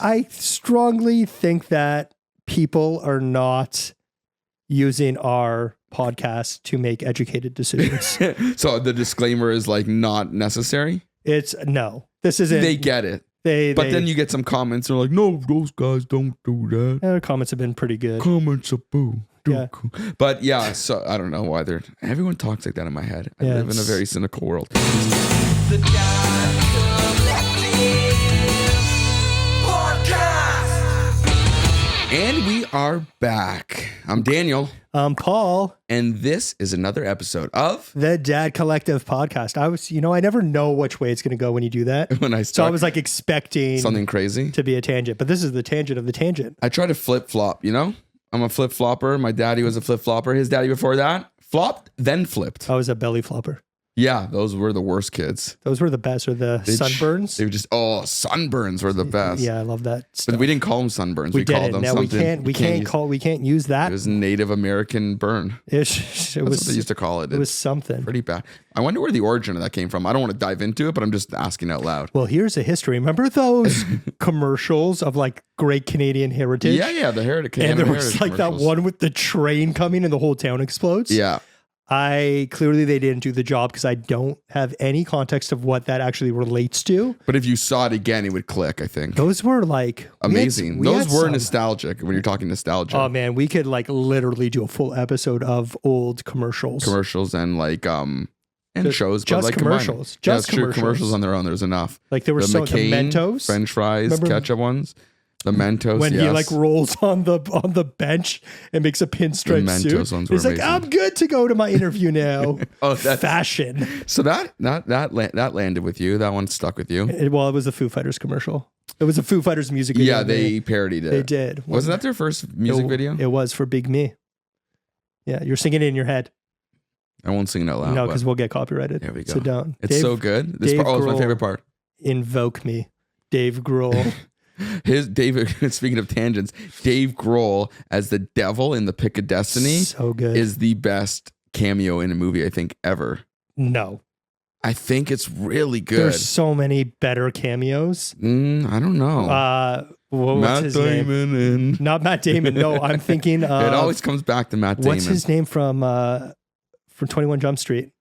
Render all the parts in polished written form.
I strongly think that people are not using our podcast to make educated decisions. So the disclaimer is like not necessary. This isn't. They get it. But then you get some comments that are like, no, those guys don't do that. Their comments have been pretty good. Comments are boo. Yeah. But yeah, so I don't know why everyone talks like that in my head. I live in a very cynical world. The And we are back. I'm Daniel. I'm Paul. And this is another episode of the Dad Collective podcast. I never know which way it's going to go when you do that. So I was like expecting something crazy to be a tangent, but this is the tangent of the tangent. I try to flip flop, I'm a flip flopper. My daddy was a flip flopper. His daddy before that flopped, then flipped. I was a belly flopper. Yeah, those were the worst kids. Those were the best. Or the sunburns. They were just sunburns were the best. Yeah, I love that stuff. But we didn't call them sunburns. We called them now something. We can't use that. It was Native American burn. That's what they used to call it. It was something pretty bad. I wonder where the origin of that came from. I don't want to dive into it, but I'm just asking out loud. Well, here's a history. Remember those commercials of like Great Canadian Heritage? Yeah, the Heritage. And there was like that one with the train coming and the whole town explodes. Yeah. Clearly they didn't do the job because I don't have any context of what that actually relates to. But if you saw it again, it would click, I think. Those were like amazing. Those were nostalgic when you're talking nostalgia. Oh man, we could like literally do a full episode of old commercials. Commercials and like and shows, just but like commercials. Just commercials on their own. There's enough. Like there were the Mentos, French fries, ketchup ones. The Mentos, when he like rolls on the bench and makes a pinstripe suit. He's like, I'm good to go to my interview now. That's fashion. So that landed with you. That one stuck with you. It was a Foo Fighters commercial. It was a Foo Fighters music video. Yeah, they parodied it. They did. Wasn't that their first music video? It was for Big Me. Yeah, you're singing it in your head. I won't sing it out loud. No, because we'll get copyrighted. There we go. So don't. It's so good. This part was my favorite part. Invoke Me. Dave Grohl. Speaking of tangents, Dave Grohl as the devil in The Pick of Destiny so good. Is the best cameo in a movie I think ever. No. I think it's really good. There's so many better cameos. I don't know. What's his name? Not Matt Damon. No, I'm thinking it always comes back to Matt Damon. What's his name from 21 Jump Street?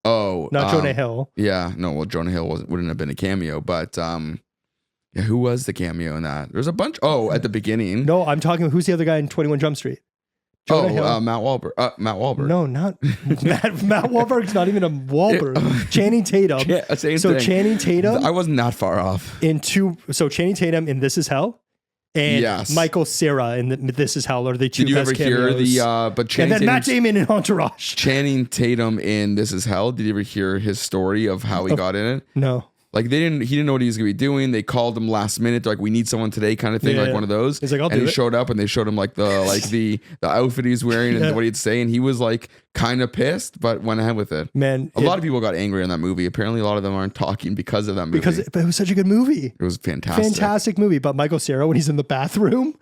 Oh, not Jonah Hill. Yeah, no. Well, Jonah Hill wouldn't have been a cameo, but yeah, who was the cameo in that? There's a bunch. Oh, at the beginning. No, I'm talking. Who's the other guy in 21 Jump Street? Jonah Hill. Matt Wahlberg. Matt Wahlberg. No, not Matt Wahlberg's not even a Wahlberg. Channing Tatum. Same so thing. Channing Tatum. I wasn't that far off. So Channing Tatum in This Is Hell. And Michael Cera in This Is Hell are the two best cameos. Did you ever hear but Channing and then Matt Damon in Entourage. Channing Tatum in This Is Hell. Did you ever hear his story of how he got in it? No. Like he didn't know what he was gonna be doing. They called him last minute. They're like, we need someone today, kind of thing, like one of those. He's like, I'll do it. And he showed up, and they showed him like the outfit he's wearing and what he'd say, and he was like kind of pissed, but went ahead with it. Man, a lot of people got angry in that movie. Apparently, a lot of them aren't talking because of that movie. But it was such a good movie. It was fantastic movie. But Michael Cera, when he's in the bathroom,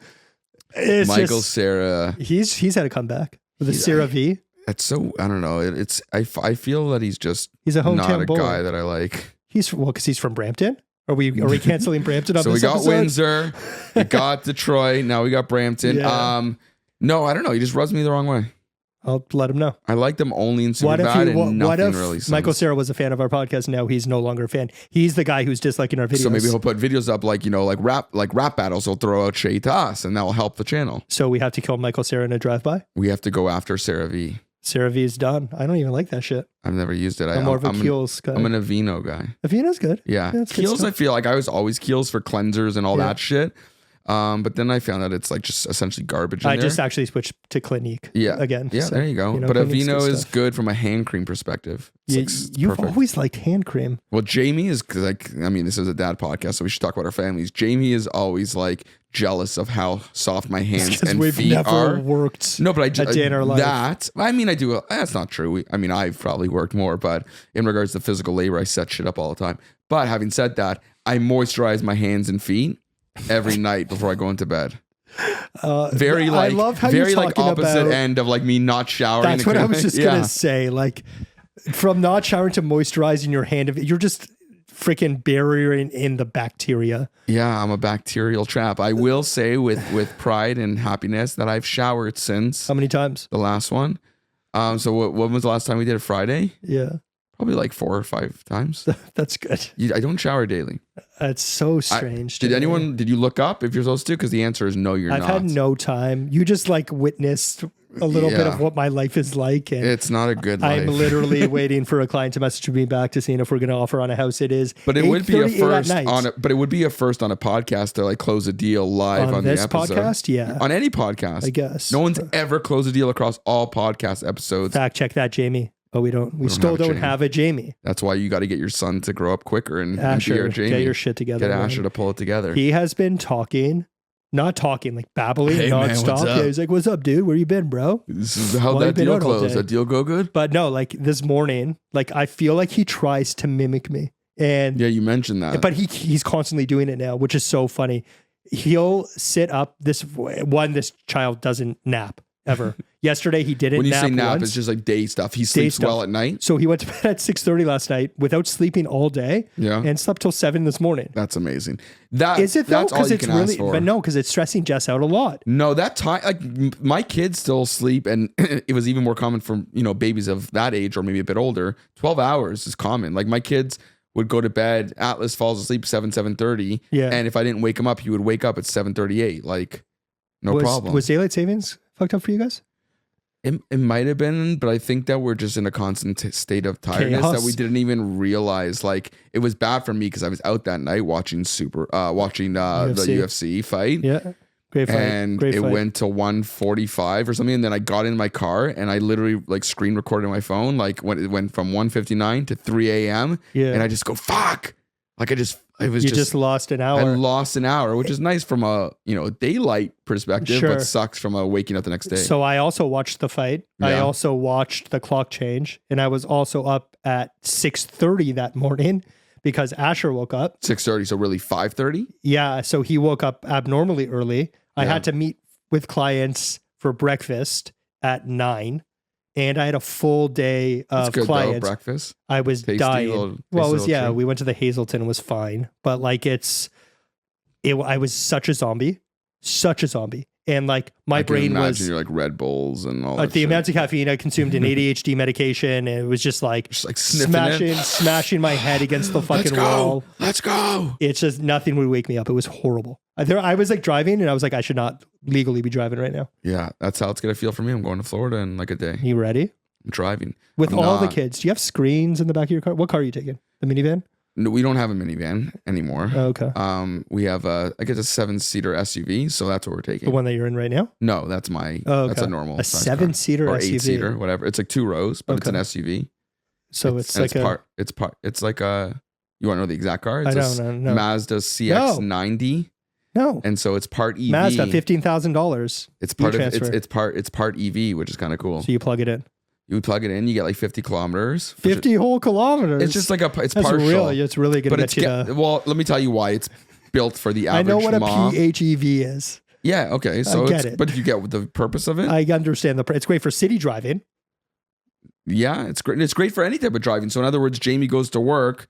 Cera, he's had a comeback with the Cera V. That's so I don't know. I feel that he's a hometown not a boy. guy that I like. Because he's from Brampton. Are we canceling Brampton? So we got Windsor, we got Detroit, now we got Brampton. Yeah. No, I don't know. He just rubs me the wrong way. I'll let him know. I like them only in Superbad and nothing really. Michael Cera was a fan of our podcast, and now he's no longer a fan. He's the guy who's disliking our videos. So maybe he'll put videos up like rap battles. He'll throw out shade to us, and that will help the channel. So we have to kill Michael Cera in a drive-by. We have to go after Cera V. Cera V is done. I don't even like that shit. I've never used it. I'm more of a Kiehl's guy. I'm an Aveeno guy. Aveno's good. Yeah. Kiehl's, I feel like I was always Kiehl's for cleansers and all that shit. But then I found out it's like just essentially garbage. I just actually switched to Clinique. Yeah. Again. Yeah, so, there you go. But Aveeno is good from a hand cream perspective. You've always liked hand cream. Well, Jamie is this is a dad podcast, so we should talk about our families. Jamie is always like jealous of how soft my hands and feet are. Worked. No, but a day in our life. I do. That's not true. I've probably worked more, but in regards to physical labor, I set shit up all the time. But having said that, I moisturize my hands and feet every night before I go into bed. I love how very you're like opposite about, end of like me not showering. That's what I was just gonna say. Like from not showering to moisturizing your hand, you're just freaking burying in the bacteria. Yeah, I'm a bacterial trap. I will say with pride and happiness that I've showered since How many times? the last one. So when was the last time we did it? Friday? Yeah. Probably like 4 or 5 times. That's good. I don't shower daily. It's so strange. Did you look up if you're supposed to? Because the answer is no, I've had no time. You just like witnessed a little bit of what my life is like. And it's not a good life. I'm literally waiting for a client to message me back to seeing if we're going to offer on a house. It is, but it would be a first on a podcast to like close a deal live on this the episode. Podcast. Yeah, on any podcast, I guess. No one's ever closed a deal across all podcast episodes. Fact check that, Jamie. But we still don't have a Jamie. That's why you got to get your son to grow up quicker and Asher, be our Jamie. get your shit together. Get Asher to pull it together. He has been not talking, like babbling nonstop. Yeah, he's like, "What's up, dude? Where you been, bro?" This is how that deal closed. That deal go good? But no, like this morning, like I feel like he tries to mimic me. And yeah, you mentioned that. But he's constantly doing it now, which is so funny. He'll sit up. This child doesn't nap ever. Yesterday he didn't. When you nap say nap, once. it's just like day stuff. He sleeps well at night. So he went to bed at 6:30 last night without sleeping all day. Yeah, and slept till 7 this morning. That's amazing. Is it though? That's all you can ask for. But no, because it's stressing Jess out a lot. No, that time, like my kids still sleep, and it was even more common for babies of that age or maybe a bit older. 12 hours is common. Like my kids would go to bed. Atlas falls asleep 7:30. Yeah, and if I didn't wake him up, he would wake up at 7:38. Like no problem. Was daylight savings fucked up for you guys? It might have been, but I think that we're just in a constant state of tiredness that we didn't even realize. Like it was bad for me because I was out that night watching the UFC fight. Yeah, great fight. And it went to 1:45 or something, and then I got in my car and I literally like screen recorded my phone, like when it went from 1:59 to 3 a.m. Yeah, and I just go fuck. Like you just lost an hour. I lost an hour, which is nice from a daylight perspective, but sucks from a waking up the next day. So I also watched the fight. Yeah. I also watched the clock change, and I was also up at 6:30 that morning because Asher woke up 6:30. So really 5:30. Yeah. So he woke up abnormally early. I had to meet with clients for breakfast at 9. And I had a full day of clients. Though, breakfast. I was dying. We went to the Hazelton. It was fine, but like I was such a zombie, and like my brain was. You're like Red Bulls and all that. The amount of caffeine I consumed in ADHD medication, and it was just like smashing my head against the fucking wall. Let's go. It's just nothing would wake me up. It was horrible. I was like driving, and I was like, I should not legally be driving right now. Yeah, that's how it's gonna feel for me. I'm going to Florida in like a day. You ready? I'm driving with all the kids. Do you have screens in the back of your car? What car are you taking? The minivan? No, we don't have a minivan anymore. Oh, okay. We have a 7-seater SUV, so that's what we're taking. The one that you're in right now? No, that's that's a normal. A 7-seater or SUV, 8-seater, whatever. It's like 2 rows, but it's an SUV. So it's like it's like a. You want to know the exact car? It's I don't know. Mazda CX-90. No. And so it's part EV. Mazda, $15,000. It's part it's part EV, which is kind of cool. So you plug it in. You plug it in, you get like 50 kilometers. 50 whole kilometers. It's just like it's partial. It's really going to get you to... Well, let me tell you why it's built for the average I know what mom. a PHEV is. Yeah, okay. So I get it. But you get the purpose of it? I understand it's great for city driving. Yeah, it's great. It's great for any type of driving. So in other words, Jamie goes to work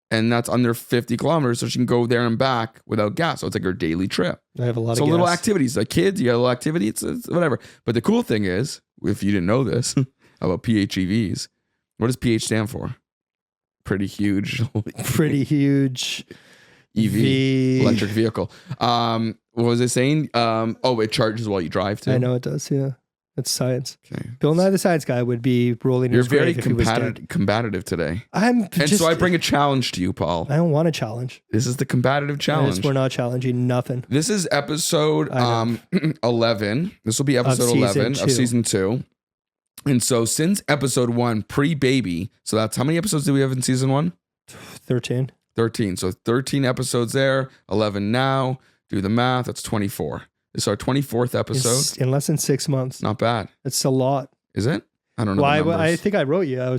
and that's under 50 kilometers, so she can go there and back without gas. So it's like her daily trip. I have a lot of little activities. Like kids, you got a little activity, it's whatever. But the cool thing is, if you didn't know this about PHEVs, what does PH stand for? Pretty huge. Pretty huge. EV, electric vehicle. What was it saying? It charges while you drive too. I know it does, yeah. It's science. Okay. Bill Nye the Science Guy would be rolling his grave if he was dead. You're very combative today. So I bring a challenge to you, Paul. I don't want a challenge. This is the combative challenge. We're not challenging nothing. This is episode 11. This will be episode 11 of season 2. And so since episode 1, pre-baby, so that's how many episodes do we have in season 1? 13. 13. So 13 episodes there, 11 now. Do the math. That's 24. This is our 24th episode. In less than 6 months. Not bad. It's a lot. Is it? I don't know. Well, I think I wrote you. I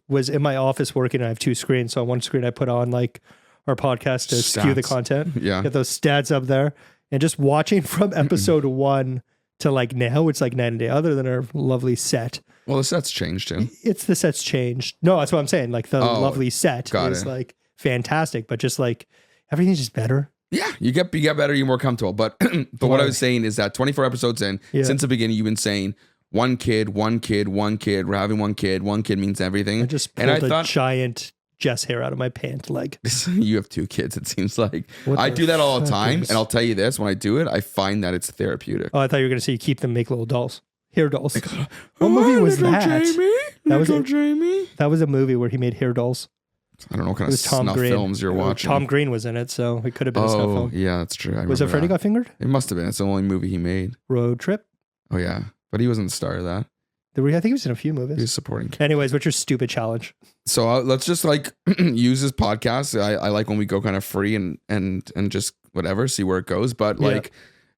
was in my office working. I have 2 screens. So on one screen, I put on like our podcast to skew the content. Yeah. Get those stats up there. And just watching from episode 1 to like now, it's like night and day, other than our lovely set. Well, the set's changed too. The set's changed. No, that's what I'm saying. Like the lovely set is like fantastic, but just like everything's just better. Yeah, you get better, you're more comfortable. But what I was saying is that 24 episodes in, since the beginning, you've been saying one kid, we're having one kid means everything. I just pulled a giant chest hair out of my pant leg. You have 2 kids, it seems like. I do that all the time, and I'll tell you this, when I do it, I find that it's therapeutic. Oh, I thought you were going to say you keep them make little dolls. Hair dolls. What movie was that? Jamie? That was a movie where he made hair dolls. I don't know what kind of snuff films you're watching. Tom Green was in it, so it could have been a snuff film. Yeah, that's true. Was it Freddy Got Fingered? It must have been. It's the only movie he made. Road Trip? Oh, yeah. But he wasn't the star of that. I think he was in a few movies. He was supporting. Anyways, what's your stupid challenge? So let's just like use this podcast. I like when we go kind of free and just whatever, see where it goes. But like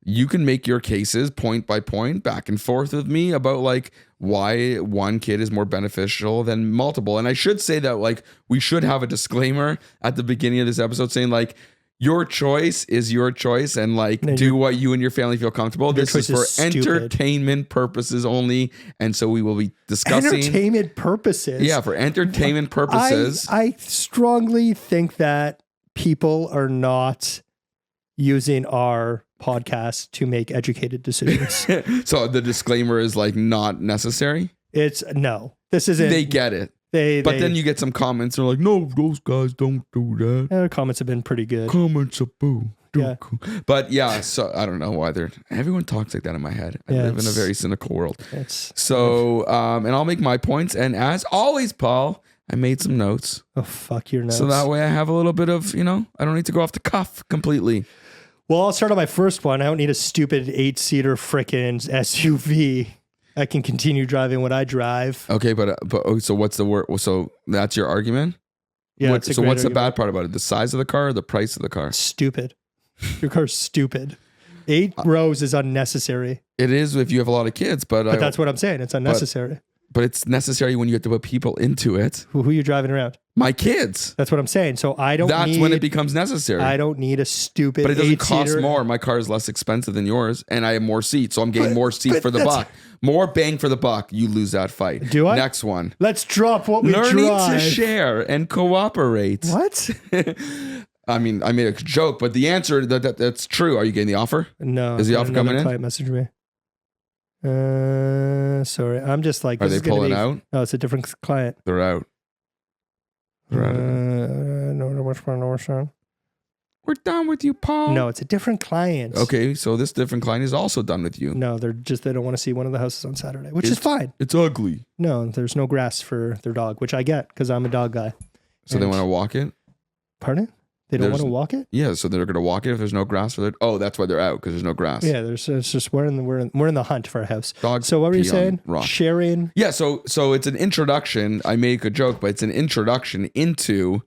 you can make your cases point by point back and forth with me about like why one kid is more beneficial than multiple. And I should say that like we should have a disclaimer at the beginning of this episode saying like your choice is your choice and like do what you and your family feel comfortable. This is for entertainment purposes only. And so we will be discussing entertainment purposes. Yeah, for entertainment purposes. I strongly think that people are not using our podcast to make educated decisions. So the disclaimer is like not necessary. This isn't. They get it. But then you get some comments and they're like, no, those guys don't do that. Their comments have been pretty good. Comments are boo. Yeah. But yeah, so I don't know why everyone talks like that in my head. I live in a very cynical world. So, and I'll make my points. And as always, Paul, I made some notes. Oh, fuck your notes. So that way I have a little bit of, I don't need to go off the cuff completely. Well, I'll start on my first one. I don't need a stupid 8-seater frickin' SUV. I can continue driving what I drive. Okay, but so what's the word? So that's your argument? Yeah. What's the bad part about it? The size of the car or the price of the car? Stupid. Your car's stupid. 8 rows is unnecessary. It is if you have a lot of kids, but that's what I'm saying. It's unnecessary. But it's necessary when you have to put people into it. Who are you driving around? My kids. That's what I'm saying. So That's when it becomes necessary. I don't need a stupid. But it doesn't cost more. My car is less expensive than yours, and I have more seats, so I'm getting more seat for the buck. More bang for the buck. You lose that fight. Do I? Next one. Let's drop what we drive. Learning to share and cooperate. What? I mean, I made a joke, but the answer that's true. Are you getting the offer? No. Is the offer coming in? Client messaged me. Sorry. I'm just like. Are they pulling out? No, it's a different client. They're out. No, which one? We're done with you, Paul. No, it's a different client. Okay, so this different client is also done with you. No, they don't want to see one of the houses on Saturday, which is fine. It's ugly. No, there's no grass for their dog, which I get because I'm a dog guy. So they want to walk it? Pardon? They don't want to walk it? Yeah, so they're going to walk it if there's no grass for their. Oh, that's why they're out because there's no grass. Yeah, it's just we're in the hunt for a house. Dogs. So what were you saying? Sharing. Yeah, so it's an introduction. I make a joke, but it's an introduction into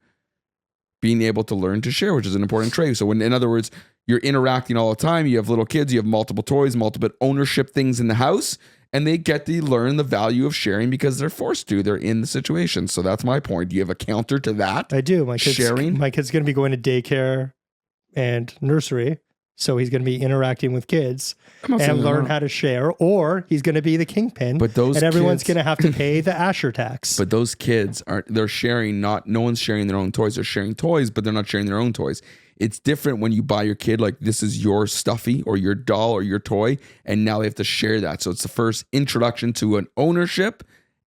being able to learn to share, which is an important trait. So in other words, you're interacting all the time. You have little kids. You have multiple toys, multiple ownership things in the house. And they get to learn the value of sharing because they're forced to. They're in the situation. So that's my point. Do you have a counter to that? I do. My kid's going to be going to daycare and nursery. So he's going to be interacting with kids and learn how to share, or he's going to be the kingpin. And everyone's going to have to pay the Asher tax. But those kids they're sharing, no one's sharing their own toys. They're sharing toys, but they're not sharing their own toys. It's different when you buy your kid, like this is your stuffy or your doll or your toy, and now they have to share that. So it's the first introduction to an ownership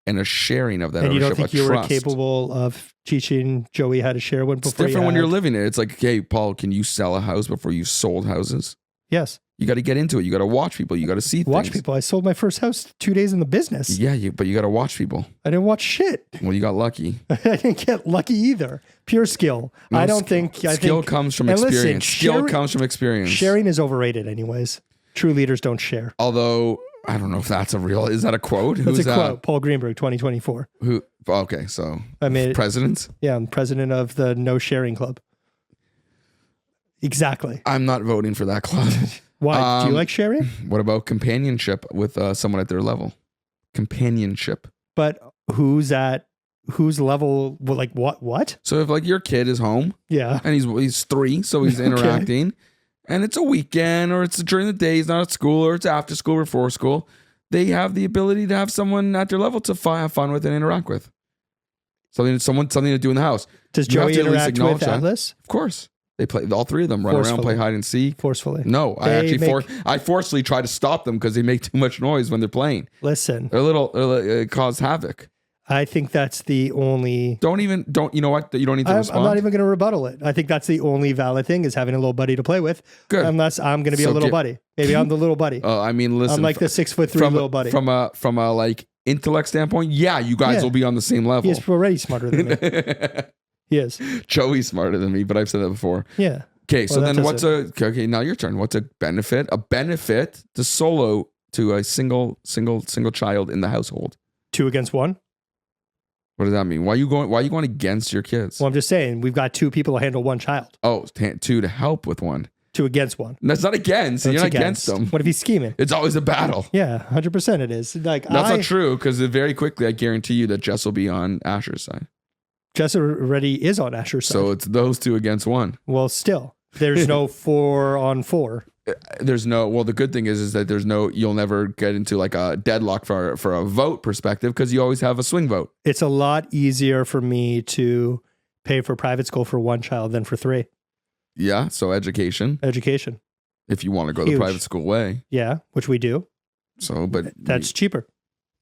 and a sharing of that ownership. And you don't think you were capable of teaching Joey how to share one before? It's different when you're living it. It's like, hey, Paul, can you sell a house before you've sold houses? Yes. You got to get into it. You got to watch people. You got to see things. Watch people. I sold my first house 2 days in the business. Yeah, but you got to watch people. I didn't watch shit. Well, you got lucky. I didn't get lucky either. Pure skill. No, I don't think... Skill comes from experience. Skill comes from experience. Sharing is overrated anyways. True leaders don't share. Although, I don't know if that's a real... Is that a quote? That's a quote. Paul Greenberg, 2024. Who? Okay, so... I mean, president? Yeah, I'm president of the No Sharing Club. Exactly. I'm not voting for that club. Why? Do you like sharing? What about companionship with someone at their level? Companionship. But whose level? Well, like what? So if like your kid is home, yeah, and he's 3, so he's interacting, and it's a weekend or it's during the day, he's not at school or it's after school or before school, they have the ability to have someone at their level to have fun with and interact with. something to do in the house. Does Joey interact with Atlas? Of course. They play, all three of them run around, play hide and seek. Forcefully. No, I forcefully try to stop them because they make too much noise when they're playing. Listen. They're cause havoc. I think that's the only... You know what? You don't need to respond. I'm not even going to rebuttal it. I think that's the only valid thing is having a little buddy to play with. Good. Unless I'm going to be a little buddy. Maybe I'm the little buddy. I mean, listen. I'm like the 6'3" little buddy. From a like intellect standpoint, yeah, you guys will be on the same level. He's already smarter than me. He is. Joey's smarter than me, but I've said that before. Yeah. Okay, so then okay, now your turn. What's a benefit? A benefit to a single child in the household. 2 against 1? What does that mean? Why are you going against your kids? Well, I'm just saying we've got 2 people to handle 1 child. Oh, 2 to help with 1. 2 against 1. That's not against. You're not against them. What if he's scheming? It's always a battle. Yeah, 100% it is. Like that's not true because very quickly I guarantee you that Jess will be on Asher's side. Jess already is on Asher's side. So it's those 2 against 1. Well, still, there's no 4 on 4. There's no. Well, the good thing is that there's no. You'll never get into like a deadlock for a vote perspective because you always have a swing vote. It's a lot easier for me to pay for private school for 1 child than for 3. Yeah. So education. If you want to go the private school way. Yeah, which we do. So, but that's cheaper.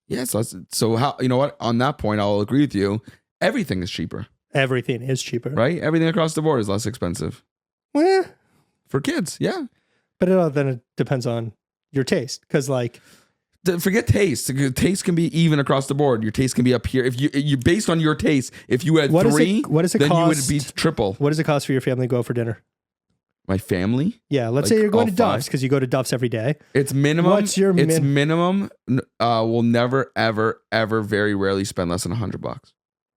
Yes. Yeah, so how? You know what? On that point, I'll agree with you. Everything is cheaper. Everything is cheaper. Right? Everything across the board is less expensive. Well, for kids, yeah. But then it depends on your taste. Because like... Forget taste. Taste can be even across the board. Your taste can be up here. If you based on your taste, if you had 3, what does it then cost, you would be triple. What does it cost for your family to go for dinner? My family? Yeah, let's say you're going to Duff's because you go to Duff's every day. It's minimum. What's your minimum? We'll never, ever, ever, very rarely spend less than $100.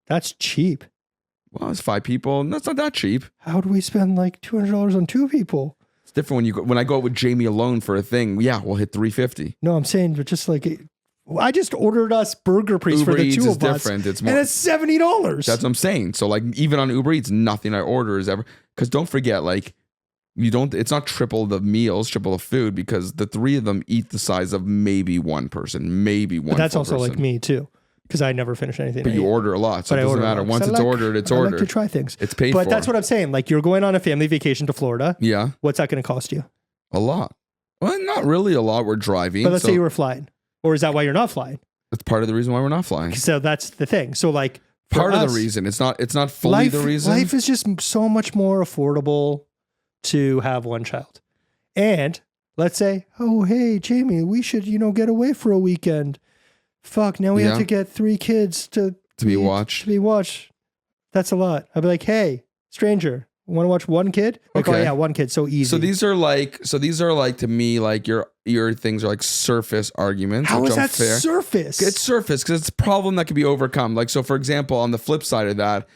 That's cheap. Well, it's 5 people, and that's not that cheap. How do we spend like $200 on 2 people? It's different when I go out with Jamie alone for a thing. Yeah, we'll hit $350. No, I'm saying, but just like I just ordered us burger priest for the Uber 2 of us, different. It's more, and it's $70. That's what I'm saying. So like even on Uber Eats, nothing I order is ever because don't forget like. It's not triple the meals, triple the food because the 3 of them eat the size of maybe 1 person, maybe one. But that's also like me too, because I never finish anything. But you order a lot, so it doesn't matter. Once it's ordered, it's ordered. I like to try things. It's paid for. But that's what I'm saying. Like you're going on a family vacation to Florida. Yeah. What's that going to cost you? A lot. Well, not really a lot. We're driving. But let's say you were flying. Or is that why you're not flying? That's part of the reason why we're not flying. So that's the thing. So like part of the reason. It's not fully the reason. Life is just so much more affordable to have 1 child. And let's say, oh, hey, Jamie, we should, get away for a weekend. Fuck, now we have to get 3 kids to be watched. That's a lot. I'd be like, hey, stranger, want to watch 1 kid? Like, okay. Oh yeah, 1 kid, so easy. So these are like to me, like your things are like surface arguments. How is that fair. Surface? It's surface because it's a problem that can be overcome. Like, so for example, on the flip side of that,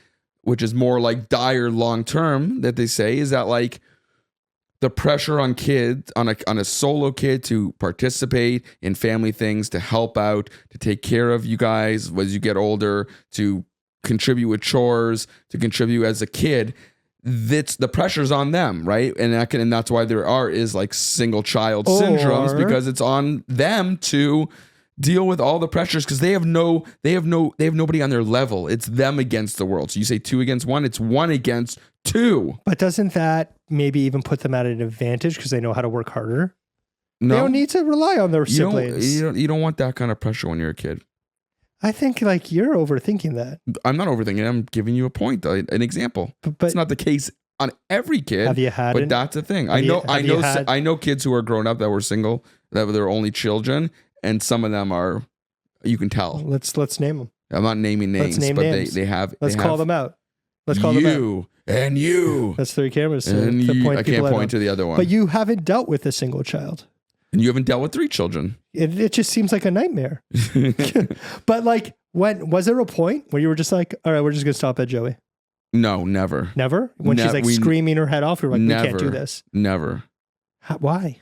which is more like dire long term that they say is that like the pressure on kids, on a solo kid to participate in family things, to help out, to take care of you guys as you get older, to contribute with chores, to contribute as a kid. That's the pressure's on them, right? And that's why there is like single child syndromes because it's on them to deal with all the pressures because they have nobody on their level. It's them against the world. So you say 2 against 1, it's 1 against 2. But doesn't that maybe even put them at an advantage because they know how to work harder? No. They don't need to rely on their siblings. You don't want that kind of pressure when you're a kid. I think like you're overthinking that. I'm not overthinking it. I'm giving you a point, an example. But it's not the case on every kid. Have you had? But that's the thing. I know kids who are grown up that were single, that were their only children, and some of them are. You can tell. Let's name them. I'm not naming names, but names. They have. Let's call them out. Let's call them out. You and you. That's 3 cameras. So and you, I can't point to the other one. But you haven't dealt with a single child. And you haven't dealt with 3 children. It just seems like a nightmare. But like, was there a point where you were just like, all right, we're just going to stop at Joey? No, never. Never? When she's like screaming her head off, you're like, we can't do this. Never. Why?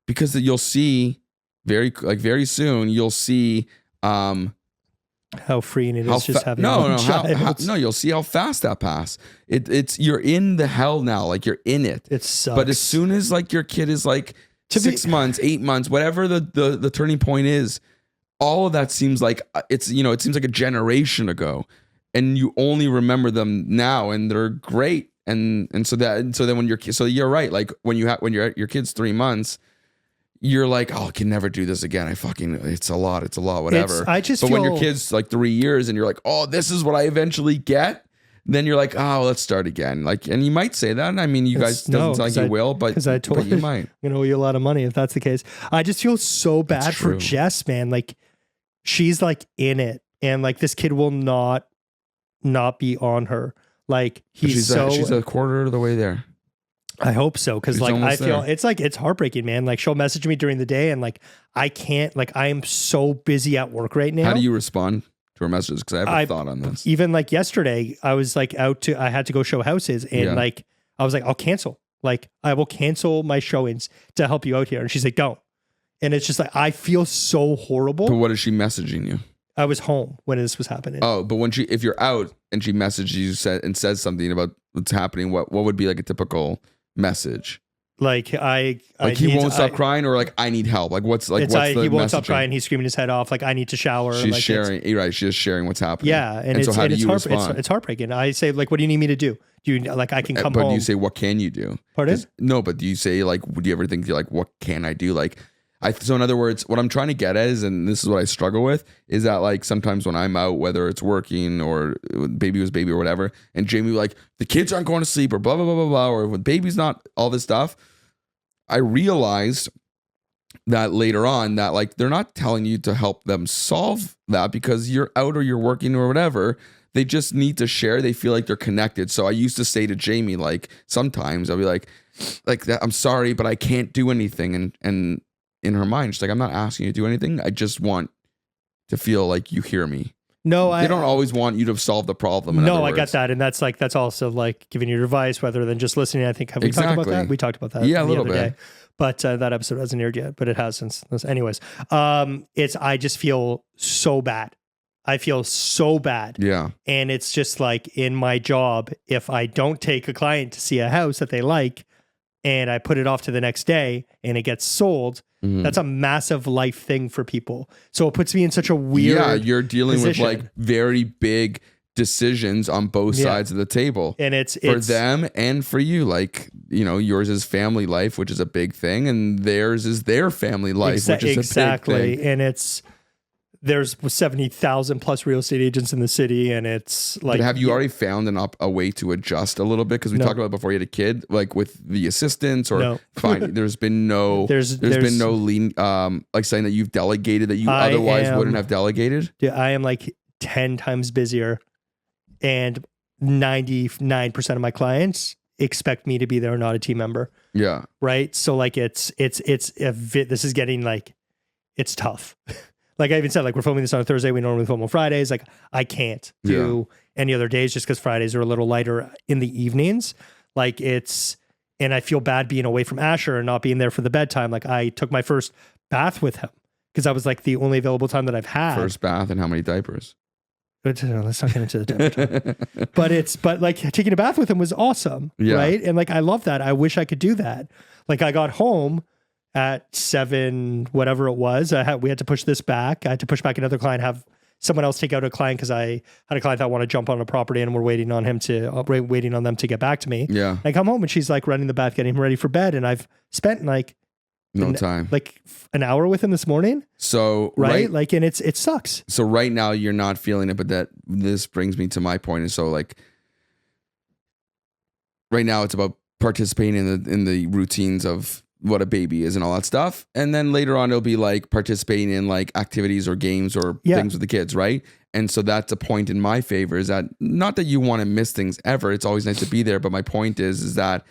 Because you'll see very soon, you'll see how freeing it is just having a child. You'll see how fast that pass. You're in the hell now, like you're in it. It sucks. But as soon as like your kid is like 6 months, 8 months, whatever the turning point is, all of that seems like it seems like a generation ago. and you only remember them now, and they're great. And so then when you're right. Like when you're your kid's 3 months, you're like, oh, I can never do this again. It's a lot, whatever. But when your kid's like 3 years and you're like, oh, this is what I eventually get, then you're like, oh, let's start again. Like, and you might say that. I mean, you guys doesn't sound like you will, but you might. I'm gonna owe you a lot of money if that's the case. I just feel so bad for Jess, man. Like, she's like in it, and like this kid will not be on her. Like she's a quarter of the way there. I hope so, because like I feel it's heartbreaking, man. Like she'll message me during the day, and like I can't. Like I am so busy at work right now. How do you respond to her messages? Because I have a thought on this. Even like yesterday, I was like I had to go show houses, and like I was like, I'll cancel. Like I will cancel my showings to help you out here, and she's like, don't. And it's just like I feel so horrible. But what is she messaging you? I was home when this was happening. Oh, but if you're out and she messages you says something about what's happening, what would be like a typical message? Like he won't stop crying, or like I need help. Like what's the he won't stop crying. He's screaming his head off. Like I need to shower. She's like sharing. You're right. She's sharing what's happening. Yeah, and so how do you respond? It's heartbreaking. I say like, what do you need me to do? Do you like I can come home? But do you say what can you do? Pardon? No, but do you say like, would you ever think like what can I do? Like so in other words, what I'm trying to get at is, and this is what I struggle with, is that like sometimes when I'm out, whether it's working or baby was baby or whatever, and Jamie like the kids aren't going to sleep or blah blah blah blah blah, or when baby's not, all this stuff. I realized that later on that like they're not telling you to help them solve that because you're out or you're working or whatever. They just need to share. They feel like they're connected. So I used to say to Jamie, like sometimes I'll be like that, I'm sorry, but I can't do anything. And in her mind, she's like, I'm not asking you to do anything. I just want to feel like you hear me. No, they don't always want you to solve the problem. No, I got that. And that's also like giving you advice rather than just listening. I think, have we talked about that? We talked about that a little bit. Day. But that episode hasn't aired yet, but it has since. Anyways, I just feel so bad. I feel so bad. Yeah. And it's just like in my job, if I don't take a client to see a house that they like and I put it off to the next day and it gets sold, that's a massive life thing for people. So it puts me in such a weird you're dealing position. with like very big decisions on both sides of the table. And it's for them and for you. Like, you know, yours is family life, which is a big thing, and theirs is their family life, which is a big thing. And there's 70,000 plus real estate agents in the city, and it's like. But have you already found a way to adjust a little bit? Because we talked about it before you had a kid, like with the assistants, or there's been no lean, like saying that you've delegated that you otherwise wouldn't have delegated. I am like 10 times busier, and 99% of my clients expect me to be there, not a team member. Yeah. Right. So like this is getting like, it's tough. Like I even said, like we're filming this on a Thursday. We normally film on Fridays. Like I can't do any other days just because Fridays are a little lighter in the evenings. Like and I feel bad being away from Asher and not being there for the bedtime. Like I took my first bath with him because that was like the only available time that I've had. First bath and how many diapers? Let's not get into the diaper. But like taking a bath with him was awesome. Yeah. Right. And like I love that. I wish I could do that. Like I got home at 7, whatever it was, we had to push this back. I had to push back another client, have someone else take out a client because I had a client that wanted to jump on a property and we're waiting on them to get back to me. Yeah. I come home and she's like running the bath, getting him ready for bed. And I've spent like time, like an hour with him this morning. So, right. Like, and it sucks. So right now you're not feeling it, but this brings me to my point. And so like right now it's about participating in the routines of what a baby is and all that stuff. And then later on, it'll be like participating in like activities or games or things with the kids. Right. And so that's a point in my favor, is that not that you want to miss things ever. It's always nice to be there. But my point is that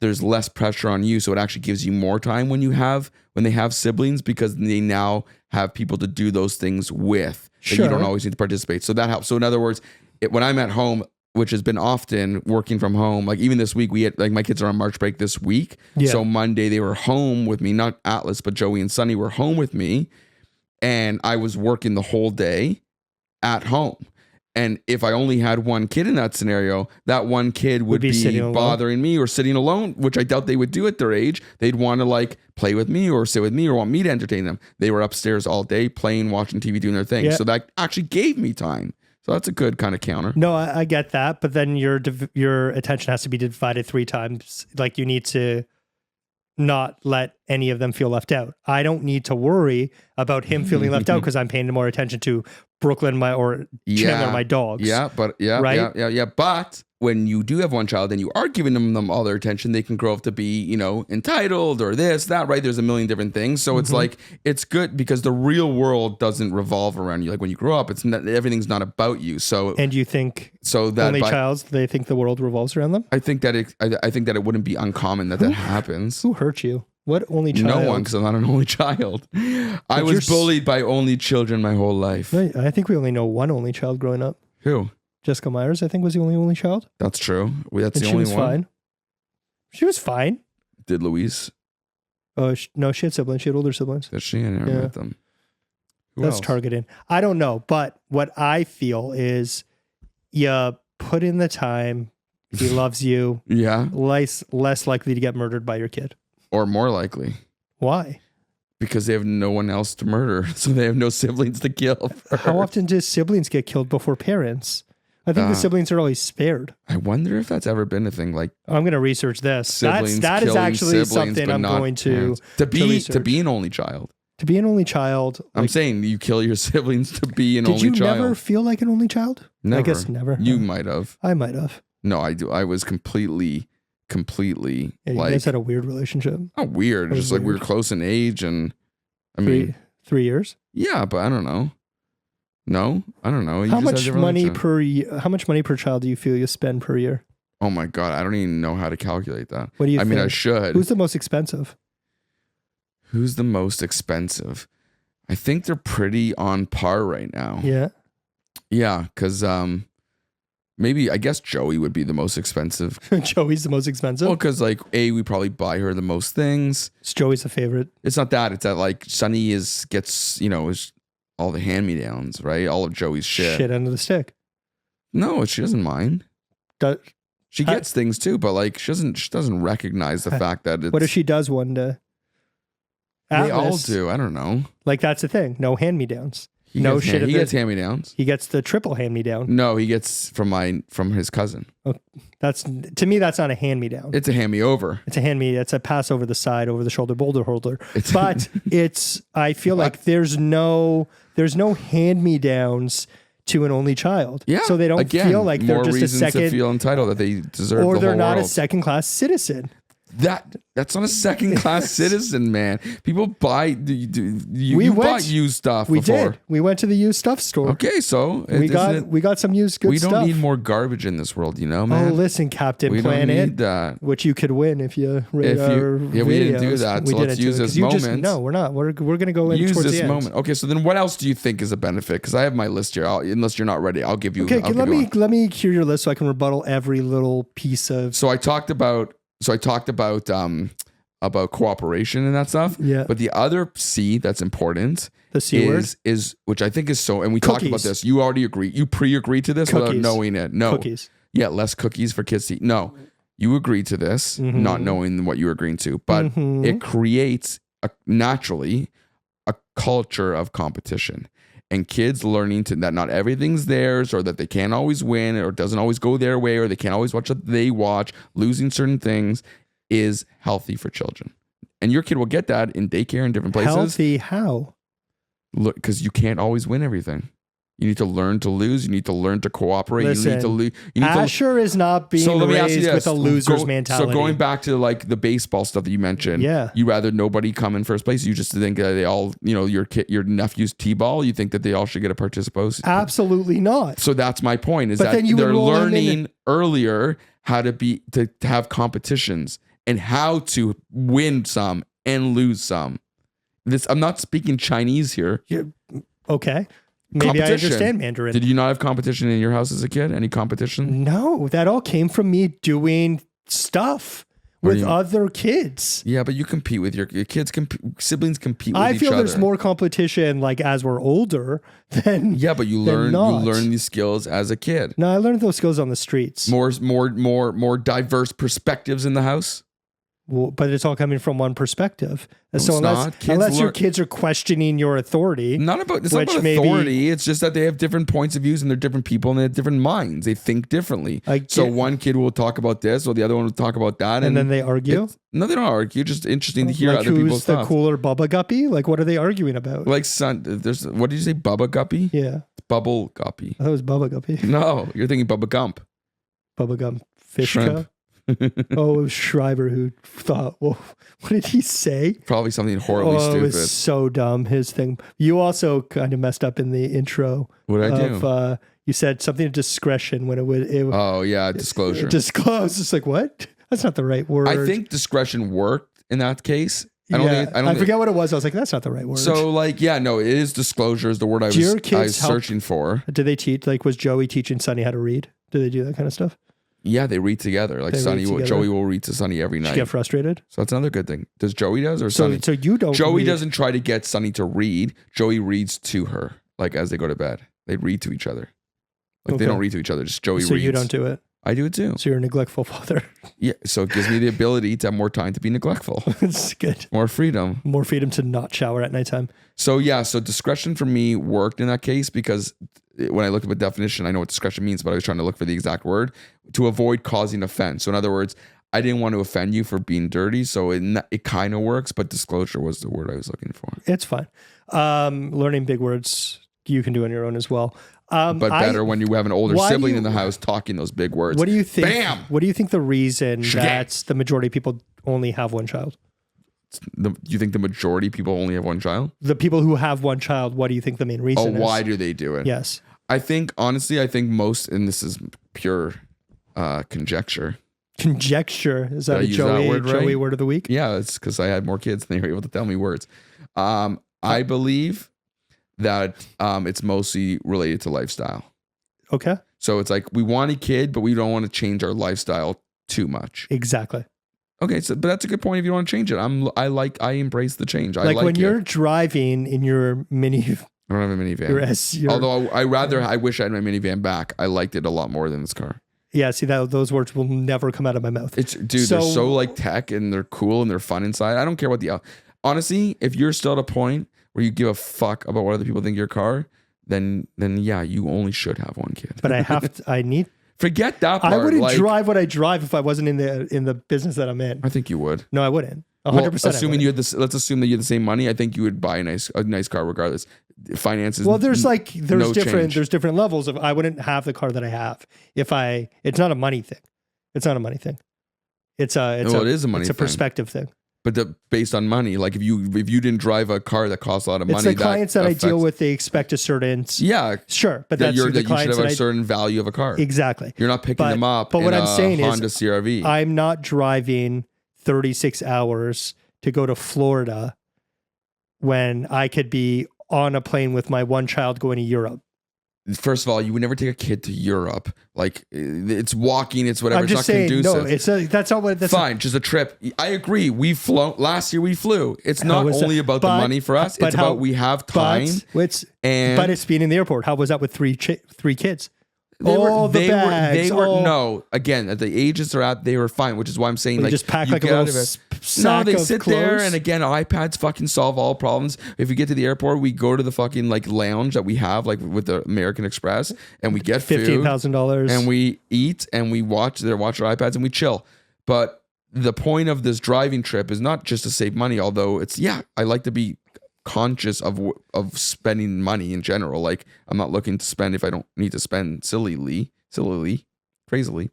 there's less pressure on you. So it actually gives you more time when they have siblings, because they now have people to do those things with that you don't always need to participate. So that helps. So in other words, when I'm at home, which has been often working from home, like even this week, we had like my kids are on March break this week. Yeah. So Monday they were home with me, not Atlas, but Joey and Sunny were home with me. And I was working the whole day at home. And if I only had one kid in that scenario, that one kid would be bothering me or sitting alone, which I doubt they would do at their age. They'd want to like play with me or sit with me or want me to entertain them. They were upstairs all day playing, watching TV, doing their thing. Yeah. So that actually gave me time. So that's a good kind of counter. No, I get that, but then your attention has to be divided 3 times. Like you need to not let any of them feel left out. I don't need to worry about him feeling left out because I'm paying more attention to Brooklyn or Chandler, my dogs. Yeah, but But when you do have one child and you are giving them all their attention, they can grow up to be, entitled or this, that, right? There's a million different things. So it's like, it's good because the real world doesn't revolve around you. Like when you grow up, everything's not about you. So, and you think that only childs, they think the world revolves around them? I think that it wouldn't be uncommon that happens. Who hurt you? What only child? No one, because I'm not an only child. I was bullied by only children my whole life. I think we only know one only child growing up. Who? Jessica Myers, I think, was the only child. That's true. That's the only one. Fine. She was fine. Did Louise? Oh, no, she had siblings. She had older siblings. Did she? I never met them. That's targeting. I don't know. But what I feel is you put in the time. He loves you. Yeah. Less likely to get murdered by your kid. Or more likely. Why? Because they have no one else to murder. So they have no siblings to kill. How often do siblings get killed before parents? I think the siblings are always spared. I wonder if that's ever been a thing. Like I'm going to research this. That is actually something I'm going to research. To be an only child. To be an only child. I'm saying you kill your siblings to be an only child. Did you never feel like an only child? Never. I guess never. You might have. I might have. No, I do. I was completely you guys had a weird relationship. Not weird. Just like we were close in age, and I mean 3 years. Yeah, but I don't know. No, I don't know. How much money per child do you feel you spend per year? Oh my God, I don't even know how to calculate that. What do you think? I mean, I should. Who's the most expensive? Who's the most expensive? I think they're pretty on par right now. Yeah. Yeah, because maybe I guess Joey would be the most expensive. Joey's the most expensive? Well, because like we probably buy her the most things. Joey's the favorite. It's not that. It's that like Sunny gets all the hand-me-downs, right? All of Joey's shit. Shit under the stick. No, she doesn't mind. She gets things too, but like she doesn't recognize the fact that it's... What if she does one day? They all do. I don't know. Like that's the thing. No hand-me-downs. He gets hand-me-downs. He gets the triple hand-me-down. No, he gets from his cousin. Oh, to me, that's not a hand-me-down. It's a hand-me-over. It's a hand-me. It's a pass over the side, over the shoulder, boulder holder. But I feel like there's no hand-me-downs to an only child. Yeah. So they don't feel like they're just a second. To feel entitled that they deserve. Or they're not a second-class citizen. That's not a second-class citizen, man. People buy. You bought used stuff. We before. did. We went to the used stuff store. Okay, so we got some used good stuff. We don't need more garbage in this world, man. Oh, listen, Captain Planet. We don't need that. Which you could win if you rate our videos. We didn't do that. So let's use this moment. No, we're not. We're going to go in use towards this the moment. Okay, so then what else do you think is a benefit? Because I have my list here. Unless you're not ready, I'll give you. Okay, let me hear your list so I can rebuttal every little piece of. So I talked about cooperation and that stuff. Yeah. But the other C that's important, the C word, is which I think is so. And we talked about this. You already agree. You pre-agreed to this without knowing it. No. Cookies. Yeah, less cookies for kids to eat. No, you agreed to this, not knowing what you were agreeing to. But it creates naturally a culture of competition. And kids learning that not everything's theirs, or that they can't always win, or it doesn't always go their way, or they can't always watch what they watch, losing certain things is healthy for children. And your kid will get that in daycare and different places. Healthy how? Look, because you can't always win everything. You need to learn to lose. You need to learn to cooperate. Listen, you need to lose. Asher is not being raised with a loser's mentality. So going back to like the baseball stuff that you mentioned, you rather nobody come in first place. You just think that they all, your nephew's t-ball. You think that they all should get a participation? Absolutely not. So that's my point. Is that they're learning earlier how to have competitions and how to win some and lose some. I'm not speaking Chinese here. Okay. Maybe I understand Mandarin. Did you not have competition in your house as a kid? Any competition? No, that all came from me doing stuff with other kids. Yeah, but you compete with your kids. Siblings compete with each other. I feel there's more competition like as we're older than but you learn these skills as a kid. No, I learned those skills on the streets. More diverse perspectives in the house. Well, but it's all coming from one perspective. And so unless your kids are questioning your authority, it's not about authority. It's just that they have different points of views and they're different people and they have different minds. They think differently. So one kid will talk about this, or the other one will talk about that, and then they argue. No, they don't argue. Just interesting to hear other people's stuff. Who's the cooler Bubba Guppy? Like, what are they arguing about? Like, there's what did you say? Bubba Guppy? Yeah, it's Bubble Guppy. I thought it was Bubba Guppy. No, you're thinking Bubba Gump. Bubba Gump Fishka. Oh, it was Schreiber who thought, well, what did he say? Probably something horribly stupid. It was so dumb, his thing. You also kind of messed up in the intro. What did I do? You said something of discretion when it would. Oh, yeah, disclosure. Disclose. It's like, what? That's not the right word. I think discretion worked in that case. I forget what it was. I was like, that's not the right word. So, like, yeah, no, it is disclosure is the word I was searching for. Did they teach? Like, was Joey teaching Sonny how to read? Did they do that kind of stuff? Yeah, they read together. Like Joey will read to Sonny every night. Did you get frustrated? So that's another good thing. Does Joey or Sonny? So you don't. Joey doesn't try to get Sonny to read. Joey reads to her, like as they go to bed. They read to each other. Like they don't read to each other. Just Joey reads. So you don't do it. I do it too. So you're a neglectful father. Yeah. So it gives me the ability to have more time to be neglectful. It's good. More freedom. More freedom to not shower at nighttime. So yeah. So discretion for me worked in that case because when I looked up a definition, I know what discretion means, but I was trying to look for the exact word to avoid causing offense. So in other words, I didn't want to offend you for being dirty. So it kind of works, but disclosure was the word I was looking for. It's fine. Learning big words you can do on your own as well. But better when you have an older sibling in the house talking those big words. What do you think? Bam! What do you think the reason that the majority of people only have one child? You think the majority of people only have one child? The people who have one child, what do you think the main reason is? Oh, why do they do it? Yes. I think, honestly, most, and this is pure conjecture. Conjecture? Is that a Joey word of the week? Yeah, it's because I had more kids and they were able to tell me words. I believe that it's mostly related to lifestyle. Okay. So it's like we want a kid, but we don't want to change our lifestyle too much. Exactly. Okay, but that's a good point if you want to change it. I embrace the change. I like when you're driving in your mini. I don't have a minivan. Although I wish I had my minivan back. I liked it a lot more than this car. Yeah, see those words will never come out of my mouth. They're so like tech and they're cool and they're fun inside. I don't care what honestly, if you're still at a point where you give a fuck about what other people think of your car, then yeah, you only should have one kid. But I need. Forget that part. I wouldn't drive what I drive if I wasn't in the business that I'm in. I think you would. No, I wouldn't. 100%. Assuming you had this, let's assume that you had the same money. I think you would buy a nice car regardless. Finances. Well, there's different levels of. I wouldn't have the car that I have if I. It's not a money thing. It's not a money thing. It is a money. It's a perspective thing. But based on money, like if you didn't drive a car that costs a lot of money, it's the clients that I deal with. They expect a certain. Yeah, sure, but that you should have a certain value of a car. Exactly. You're not picking them up. But what I'm saying Honda is, CR-V. I'm not driving 36 hours to go to Florida when I could be on a plane with my one child going to Europe. First of all, you would never take a kid to Europe. Like it's walking, it's whatever. I'm just saying, conducive. No, that's not what. That's fine, just a trip. I agree. We've flown last year. We flew. It's not only about the money for us. It's about we have time. But it's being in the airport. How was that with three kids? They were no. Again, at the ages they're at, they were fine. Which is why I'm saying like just pack like a little sack they of sit clothes. there, and again, iPads fucking solve all problems. If we get to the airport, we go to the fucking like lounge that we have like with the American Express, and we get $15,000, and we eat and we watch our iPads and we chill. But the point of this driving trip is not just to save money, although I like to be conscious of spending money in general. Like I'm not looking to spend if I don't need to spend sillily, crazily.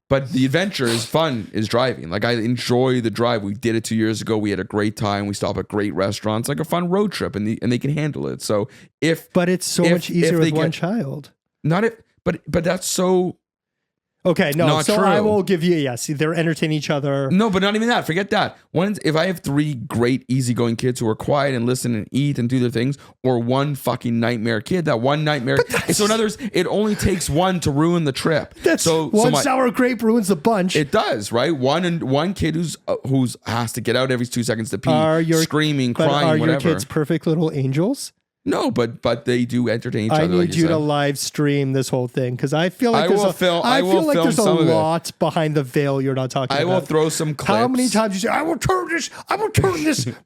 But the adventure is fun, is driving. Like I enjoy the drive. We did it 2 years ago. We had a great time. We stopped at great restaurants, like a fun road trip, and they can handle it. So but it's so much easier with one child. But that's so. Okay, no, not so true. I will give you they're entertaining each other. No, but not even that. Forget that. If I have 3 great, easygoing kids who are quiet and listen and eat and do their things, or one fucking nightmare kid, that one nightmare. So in other words, it only takes one to ruin the trip. One sour grape ruins the bunch. It does, right? One kid who's has to get out every 2 seconds to pee, screaming, crying, are whatever. Are your kids perfect little angels? No, but they do entertain each other. I need you to live stream this whole thing because I feel like there's a lot behind the veil you're not talking about. I will throw some clips. How many times you say, I will turn this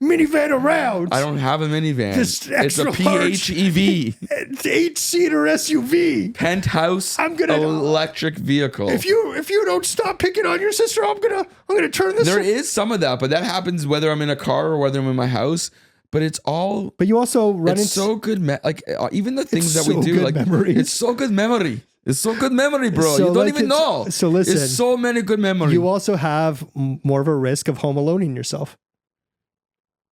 minivan around. I don't have a minivan. It's a PHEV. It's 8-seater SUV. Penthouse electric vehicle. If you don't stop picking on your sister, I'm gonna turn this. There is some of that, but that happens whether I'm in a car or whether I'm in my house. But it's all. But you also run into so good. Even the things that we do, memories. It's so good memory. It's so good memory, bro. So you don't even know. So listen, it's so many good memories. You also have more of a risk of home aloneing yourself.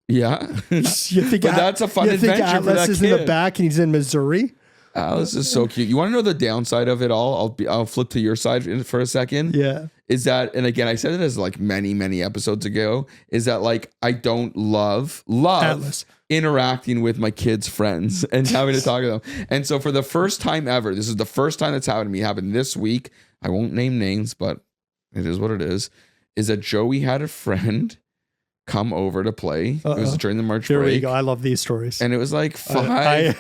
Yeah, you think that's a fun adventure Atlas for that is kid. in the back and he's in Missouri. Alice is so cute. You want to know the downside of it all? I'll flip to your side for a second. Yeah. Is that, and again, I said it as like many episodes ago, is that like I don't love Atlas. Interacting with my kids' friends and having to talk to them. And so for the first time ever, this is the first time that's happened to me, happened this week. I won't name names, but it is what it is that Joey had a friend come over to play. It was during the March break. There we go. I love these stories. And it was like 5.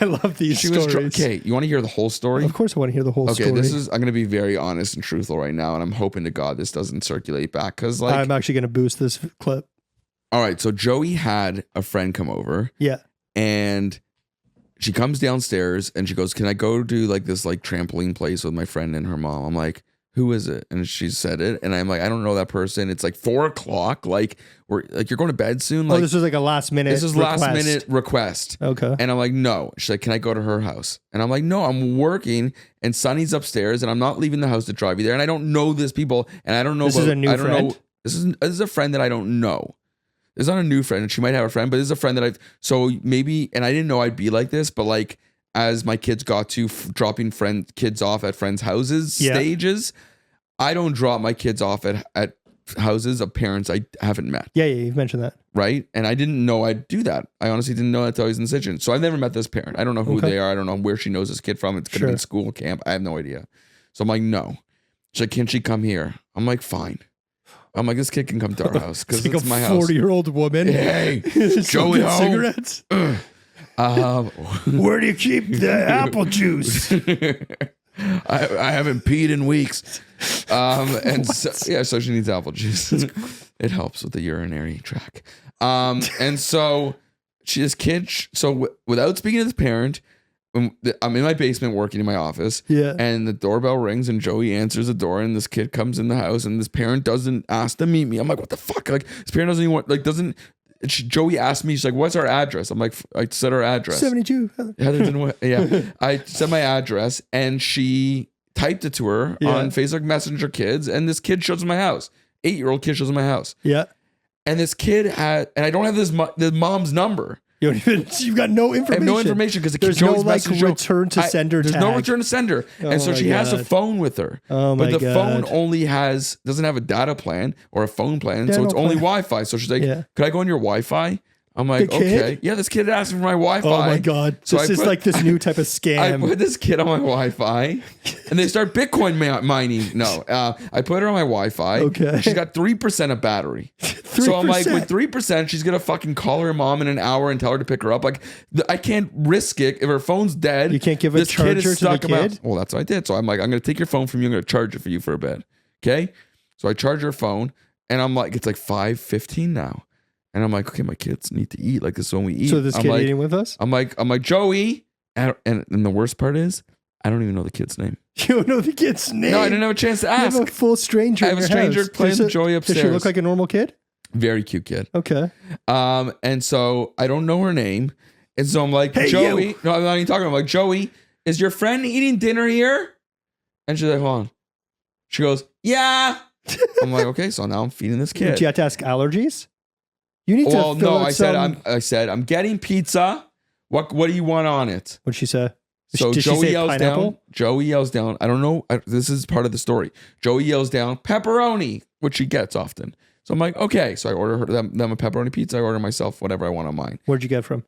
I love these stories. Okay, you want to hear the whole story? Of course I want to hear the whole story. Okay, I'm going to be very honest and truthful right now, and I'm hoping to God this doesn't circulate back because like I'm actually going to boost this clip. All right, so Joey had a friend come over. Yeah. And she comes downstairs and she goes, "Can I go to like this like trampoline place with my friend and her mom?" I'm like, "Who is it?" And she said it, and I'm like, "I don't know that person." It's like 4:00. Like you're going to bed soon. Like this was like a last minute. This is request. last minute request. Okay. And I'm like, "No." She's like, "Can I go to her house?" And I'm like, "No, I'm working, and Sonny's upstairs, and I'm not leaving the house to drive you there, and I don't know this people, and I don't know." This is a new friend. This is a friend that I don't know. It's not a new friend, and she might have a friend, but this is a friend that so maybe, and I didn't know I'd be like this, but like as my kids got to dropping kids off at friends' houses stages, I don't drop my kids off at houses of parents I haven't met. Yeah, you've mentioned that. Right? And I didn't know I'd do that. I honestly didn't know that until I was in the situation. So I've never met this parent. I don't know who they are. I don't know where she knows this kid from. It's going to be school, camp. I have no idea. So I'm like, no. She's like, "Can she come here?" I'm like, "Fine." I'm like, "This kid can come to our house because it's my house." 40-year-old woman. Hey, Joey home. Cigarettes. Where do you keep the apple juice? I haven't peed in weeks. And so she needs apple juice. It helps with the urinary tract. And so this kid. So without speaking to this parent, I'm in my basement working in my office. Yeah. And the doorbell rings and Joey answers the door and this kid comes in the house and this parent doesn't ask to meet me. I'm like, "What the fuck?" Like this parent doesn't even want, like doesn't. Joey asked me, she's like, "What's our address?" I'm like, I said our address. 72. Yeah. I said my address and she typed it to her on Facebook Messenger Kids, and this kid shows my house. 8-year-old kid shows my house. Yeah. And this kid and I don't have the mom's number. You've got no information. I have no information because there's no like return to sender tag. There's no return to sender. And so she has a phone with her. Oh my God. But the phone only doesn't have a data plan or a phone plan. So it's only Wi-Fi. So she's like, "Could I go on your Wi-Fi?" I'm like, "Okay." Yeah, this kid asked for my Wi-Fi. Oh my God. So this is like this new type of scam. I put this kid on my Wi-Fi and they start Bitcoin mining. No, I put her on my Wi-Fi. Okay. She's got 3% of battery. 3%. So I'm like, with 3%, she's going to fucking call her mom in an hour and tell her to pick her up. Like, I can't risk it. If her phone's dead. You can't give a charger to the kid? Well, that's what I did. So I'm like, "I'm going to take your phone from you. I'm going to charge it for you for a bit." Okay. So I charge her phone and I'm like, it's like 5:15 now. And I'm like, "Okay, my kids need to eat. Like, this is when we eat." So this kid eating with us? I'm like, "Joey." And the worst part is, I don't even know the kid's name. You don't know the kid's name? No, I didn't have a chance to ask. You have a full stranger. I have a stranger playing with Joey upstairs. Does she look like a normal kid? Very cute kid. Okay. And so I don't know her name. And so I'm like, "Hey, Joey. You." No, I'm not even talking. I'm like, "Joey, is your friend eating dinner here?" And she's like, "Hold on." She goes, "Yeah." I'm like, "Okay." So now I'm feeding this kid. Did you have to ask allergies? You need to. Well, no. I said I'm getting pizza. What do you want on it? What'd she say? So Did Joey she say yells pineapple? down. Joey yells down. I don't know. This is part of the story. Joey yells down pepperoni, which she gets often. So I'm like, okay. So I order them a pepperoni pizza. I order myself whatever I want on mine. Where'd you get it from?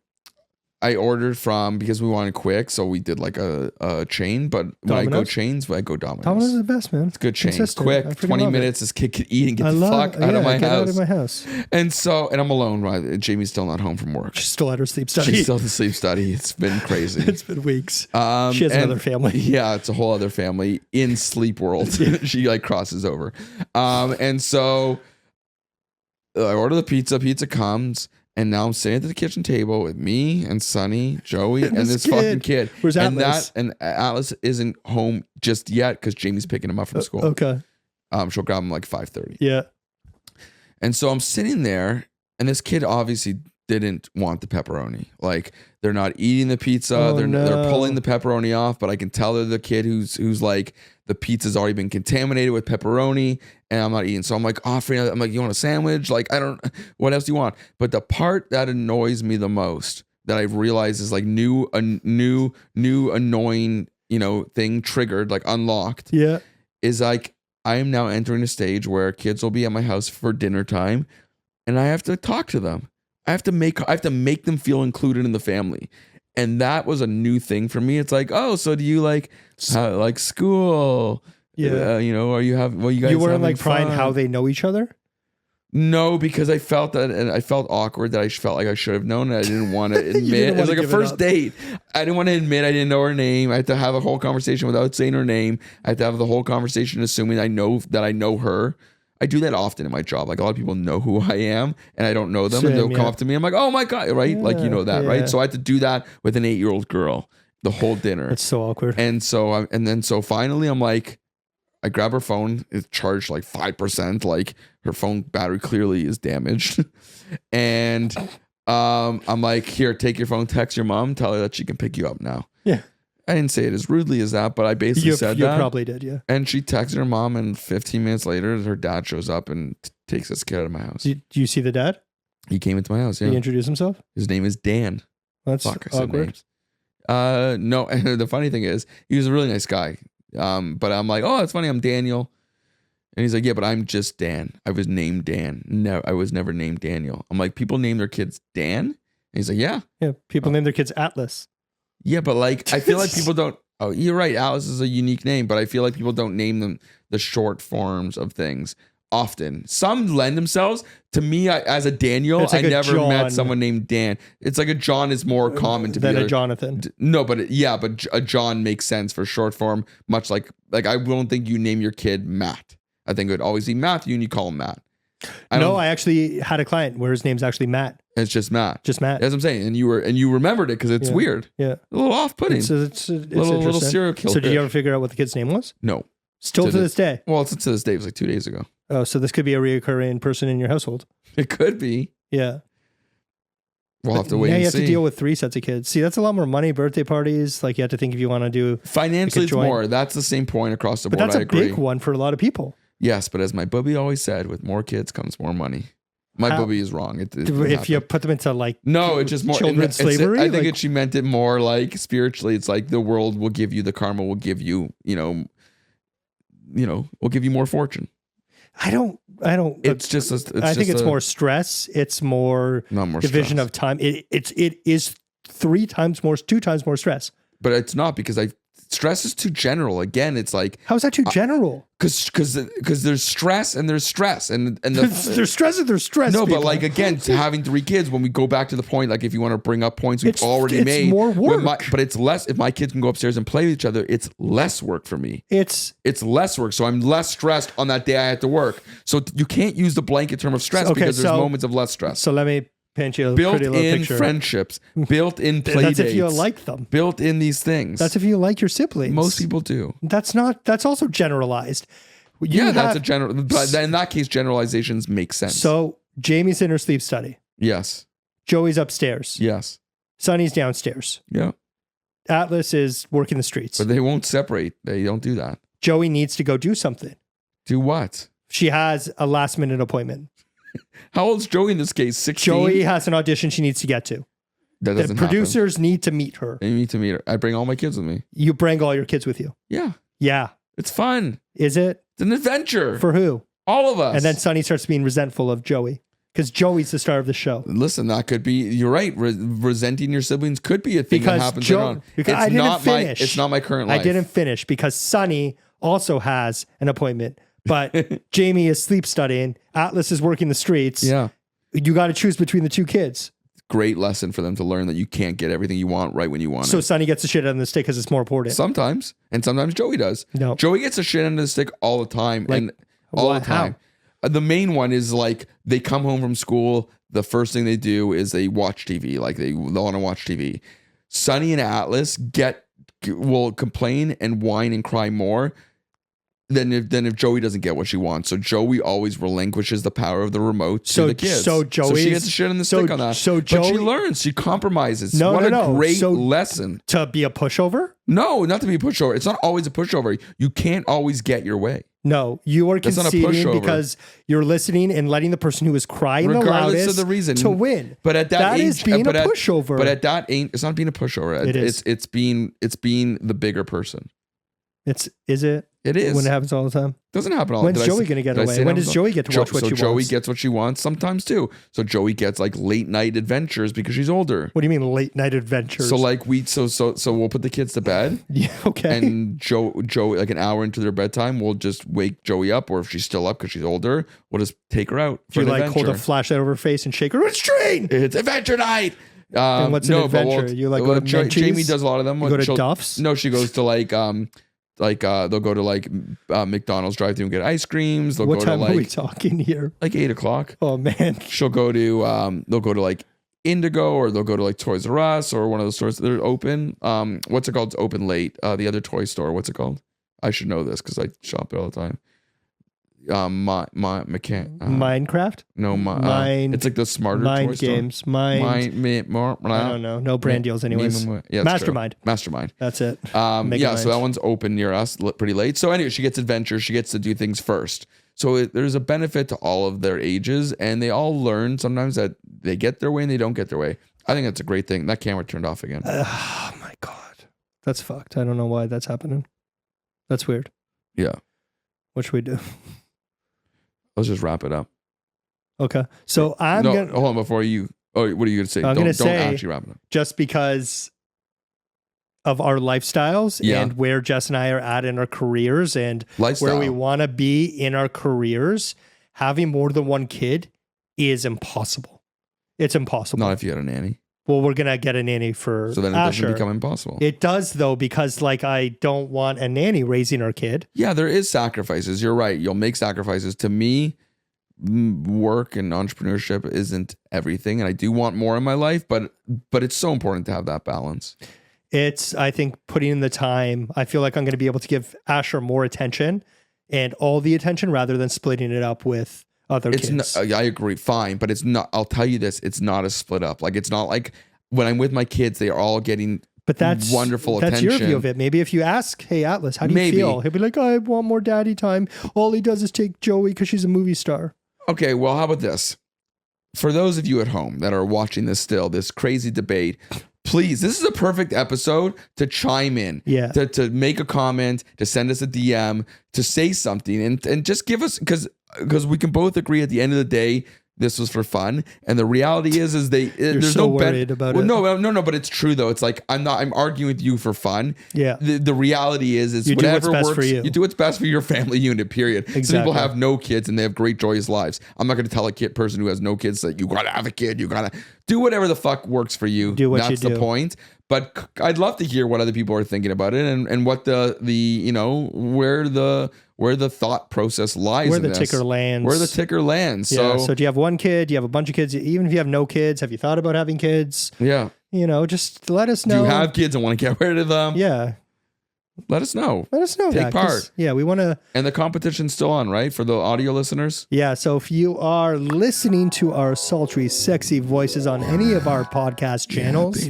I ordered from, because we wanted quick, so we did like a chain. But when I go chains, I go Domino's. Domino's is the best, man. It's good chain. Quick, 20 minutes. This kid could eat and get the fuck out of my house. Out of my house. And I'm alone. Right? Jamie's still not home from work. She's still at her sleep study. She's still at the sleep study. It's been crazy. It's been weeks. She has another family. Yeah, it's a whole other family in sleep world. She like crosses over. And so I order the pizza. Pizza comes. And now I'm sitting at the kitchen table with me and Sonny, Joey, and this fucking kid. Where's Atlas? And Atlas isn't home just yet because Jamie's picking him up from school. Okay. She'll grab him like 5:30. Yeah. And so I'm sitting there, and this kid obviously didn't want the pepperoni. Like, they're not eating the pizza. They're pulling the pepperoni off, but I can tell they're the kid who's like, the pizza's already been contaminated with pepperoni, and I'm not eating. So I'm like offering. I'm like, you want a sandwich? Like, what else do you want? But the part that annoys me the most, that I've realized is like new annoying, thing triggered, like unlocked. Yeah. Is like, I am now entering a stage where kids will be at my house for dinner time, and I have to talk to them. I have to make them feel included in the family. And that was a new thing for me. It's like, oh, so do you like school? Yeah. Are you guys? You weren't like prying how they know each other? No, because I felt that, and I felt awkward that I felt like I should have known. And I didn't want to admit. It was like a first date. I didn't want to admit I didn't know her name. I had to have a whole conversation without saying her name. I had to have the whole conversation assuming I know her. I do that often in my job. Like, a lot of people know who I am and I don't know them. And they'll come up to me. I'm like, oh my God, right? Like, right? So I had to do that with an 8-year-old girl the whole dinner. It's so awkward. And so, so finally I'm like, I grab her phone. It's charged like 5%. Like, her phone battery clearly is damaged. And I'm like, here, take your phone, text your mom, tell her that she can pick you up now. Yeah. I didn't say it as rudely as that, but I basically said that. You probably did, yeah. And she texted her mom, and 15 minutes later, her dad shows up and takes this kid out of my house. Do you see the dad? He came into my house, yeah. Did he introduce himself? His name is Dan. That's awkward. No, and the funny thing is, he was a really nice guy. But I'm like, oh, it's funny, I'm Daniel. And he's like, yeah, but I'm just Dan. I was named Dan. No, I was never named Daniel. I'm like, people name their kids Dan? And he's like, yeah. Yeah, people name their kids Atlas. Yeah, but like, I feel like people don't. Oh, you're right. Alice is a unique name, but I feel like people don't name them the short forms of things often. Some lend themselves to me as a Daniel. Like I never met someone named Dan. It's like a John is more common to be than a Jonathan. No, but a John makes sense for short form. Much like I don't think you name your kid Matt. I think it would always be Matthew, and you call him Matt. I actually had a client where his name's actually Matt. It's just Matt. Just Matt. That's what I'm saying. And you remembered it because it's weird. Yeah. A little off-putting. It's little serial killer. So did you ever figure out what the kid's name was? No. Still to this day? Well, it's to this day. It was like 2 days ago. Oh, so this could be a reoccurring person in your household. It could be. Yeah. We'll have to wait and see. Now you have to deal with 3 sets of kids. See, that's a lot more money, birthday parties. Like, you have to think if you want to do... Financially, it's more. That's the same point across the board. But that's a big one for a lot of people. Yes, but as my bubby always said, with more kids comes more money. My bubby is wrong. If you put them into like it's just more children's slavery. I think she meant it more like spiritually. It's like the world will give you, the karma will give you, will give you more fortune. I don't. It's just. I think it's more stress. It's more division of time. It is 2 times more stress. But it's not, because stress is too general. Again, it's like, how is that too general? Because there's stress and there's stress and there's stress and there's stress. No, people. But like, again, having 3 kids, when we go back to the point, like if you want to bring up points we've already made, it's more work. But it's less. If my kids can go upstairs and play with each other, it's less work for me. It's less work, so I'm less stressed on that day I have to work. So you can't use the blanket term of stress, because there's moments of less stress. So let me paint you a pretty little picture. Built-in friendships, built-in play dates. That's if you like them. Built-in these things. That's if you like your siblings. Most people do. That's also generalized. That's a general. But in that case, generalizations make sense. So Jamie's in her sleep study. Yes. Joey's upstairs. Yes. Sonny's downstairs. Yeah. Atlas is working the streets. But they won't separate. They don't do that. Joey needs to go do something. Do what? She has a last-minute appointment. How old's Joey in this case? 16? Joey has an audition she needs to get to. That doesn't happen. Producers need to meet her. They need to meet her. I bring all my kids with me. You bring all your kids with you? Yeah. Yeah. It's fun. Is it? It's an adventure. For who? All of us. And then Sonny starts being resentful of Joey. Because Joey's the star of the show. Listen, that could be. You're right. Resenting your siblings could be a thing that happens later on. I didn't finish. It's not my current life. I didn't finish because Sonny also has an appointment, but Jamie is sleep studying. Atlas is working the streets. Yeah, you got to choose between the two kids. Great lesson for them to learn that you can't get everything you want right when you want it. So Sonny gets the shit out of the stick because it's more important. Sometimes, and sometimes Joey does. No, Joey gets the shit out of the stick all the time, and all the time. The main one is like they come home from school. The first thing they do is they watch TV. Like they want to watch TV. Sonny and Atlas will complain and whine and cry more than if Joey doesn't get what she wants. So Joey always relinquishes the power of the remote to the kids. So she gets the shit in the stick on that. But she learns. She compromises. What a great lesson. To be a pushover? No, not to be a pushover. It's not always a pushover. You can't always get your way. No, you are conceding because you're listening and letting the person who is crying the loudest of the reason to win. But at that age, is being a pushover. But at that age, it's not being a pushover. It is. It's being the bigger person. Is it? It is. When it happens all the time. Doesn't happen all the time. When's Joey going to get away? When does Joey get to watch what she wants? So Joey gets what she wants sometimes too. So Joey gets like late night adventures because she's older. What do you mean late night adventures? So like so we'll put the kids to bed. Yeah, okay. And Joey like an hour into their bedtime, we'll just wake Joey up, or if she's still up because she's older, we'll just take her out for an adventure. Hold a flashlight over her face and shake her? It's train! It's adventure night! And what's an adventure? You like go to Jamie does a lot of them. You go to Duff's? No, she goes to they'll go to like McDonald's drive-thru and get ice creams. What time are we talking here? Like 8:00. Oh man. She'll go to they'll go to like Indigo, or they'll go to like Toys R Us or one of those stores that are open. What's it called? It's open late. The other toy store. What's it called? I should know this because I shop it all the time. Minecraft? No, it's like the smarter Mind toy store. games. I don't know. No brand deals anyways. Yeah, Mastermind. That's it. Yeah, so that one's open near us pretty late. So anyway, she gets adventure. She gets to do things first. So there's a benefit to all of their ages, and they all learn sometimes that they get their way and they don't get their way. I think that's a great thing. That camera turned off again. Oh my God. That's fucked. I don't know why that's happening. That's weird. Yeah. What should we do? Let's just wrap it up. Okay. So hold on before you. Oh, what are you going to say? Don't actually wrap it up. Just because of our lifestyles and where Jess and I are at in our careers and where we want to be in our careers, having more than one kid is impossible. It's impossible. Not if you had a nanny. Well, we're going to get a nanny for So then it doesn't become impossible. It does, though, because I don't want a nanny raising our kid. Yeah, there is sacrifices. You're right. You'll make sacrifices. To me, work and entrepreneurship isn't everything. And I do want more in my life, but it's so important to have that balance. It's, I think, putting in the time. I feel like I'm going to be able to give Asher more attention and all the attention rather than splitting it up with other kids. I agree, fine, but it's not. I'll tell you this: it's not a split up. Like it's not like when I'm with my kids, they are all getting wonderful attention. That's your view of it. Maybe if you ask, "Hey Atlas, how do you feel?" He'll be like, "I want more daddy time." All he does is take Joey because she's a movie star. Okay, well, how about this? For those of you at home that are watching this crazy debate, please, this is a perfect episode to chime in, to make a comment, to send us a DM, to say something, and just give us because we can both agree at the end of the day this was for fun, and the reality is there's so worried about it. No, but it's true though. It's like I'm arguing with you for fun. Yeah. The reality is you whatever do what's best works for you. You do what's best for your family unit. Period. Exactly. Some people have no kids and they have great joyous lives. I'm not going to tell a person who has no kids that you gotta have a kid. You gotta do whatever the fuck works for you. Do what That's you do. the point. But I'd love to hear what other people are thinking about it and what where the thought process lies. Where the ticker lands. Where the ticker lands. Yeah. So do you have one kid? Do you have a bunch of kids? Even if you have no kids, have you thought about having kids? Yeah. Just let us know. Do you have kids and want to get rid of them? Yeah. Let us know. Take part. Yeah, we want to. And the competition's still on, right? For the audio listeners? Yeah, so if you are listening to our sultry, sexy voices on any of our podcast channels,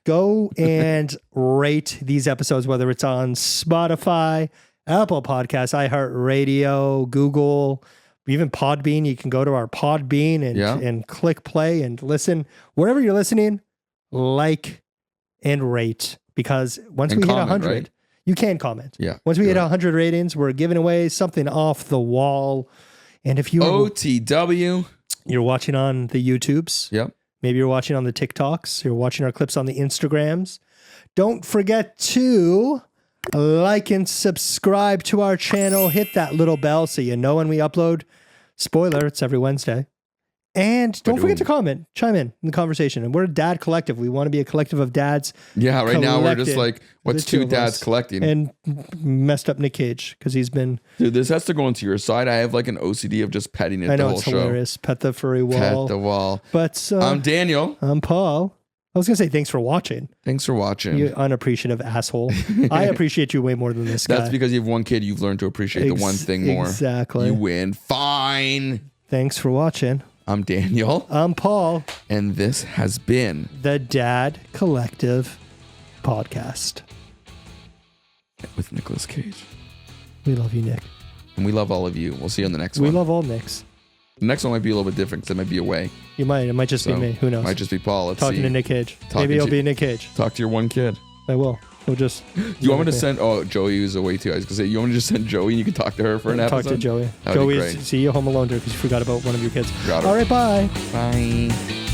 go and rate these episodes, whether it's on Spotify, Apple Podcasts, iHeartRadio, Google, even Podbean. You can go to our Podbean and click play and listen. Wherever you're listening, like and rate. Because once we hit 100... Right? You can comment. Yeah. Once we hit 100 ratings, we're giving away something off the wall. And if you OTW. You're watching on the YouTubes. Yep. Maybe you're watching on the TikToks. You're watching our clips on the Instagrams. Don't forget to like and subscribe to our channel. Hit that little bell so you know when we upload. Spoiler, it's every Wednesday. And don't forget to comment, chime in the conversation. And we're a dad collective. We want to be a collective of dads. Yeah, right now we're just like, what's two dads collecting? And messed up Nick Cage because he's been... Dude, this has to go into your side. I have like an OCD of just petting it the whole show. I know, it's hilarious. Pet the furry wall. Pet the wall. But I'm Daniel. I'm Paul. I was going to say thanks for watching. Thanks for watching. You unappreciative asshole. I appreciate you way more than this guy. That's because you have one kid. You've learned to appreciate the one thing more. Exactly. You win. Fine. Thanks for watching. I'm Daniel. I'm Paul. And this has been the Dad Collective Podcast. With Nicolas Cage. We love you, Nick. And we love all of you. We'll see you on the next one. We love all Nicks. The next one might be a little bit different because it might be away. You might. It might just be me. Who knows? Might just be Paul. Let's Talking see. to Nick Cage. Maybe it'll be Nick Cage. Talk to your one kid. I will. He'll just... You want me to send... Oh, Joey was away too. I was going to say, you want me to just send Joey and you can talk to her for an episode? Talk to Joey. Joey, see you home alone because you forgot about one of your kids. All right, bye. Bye.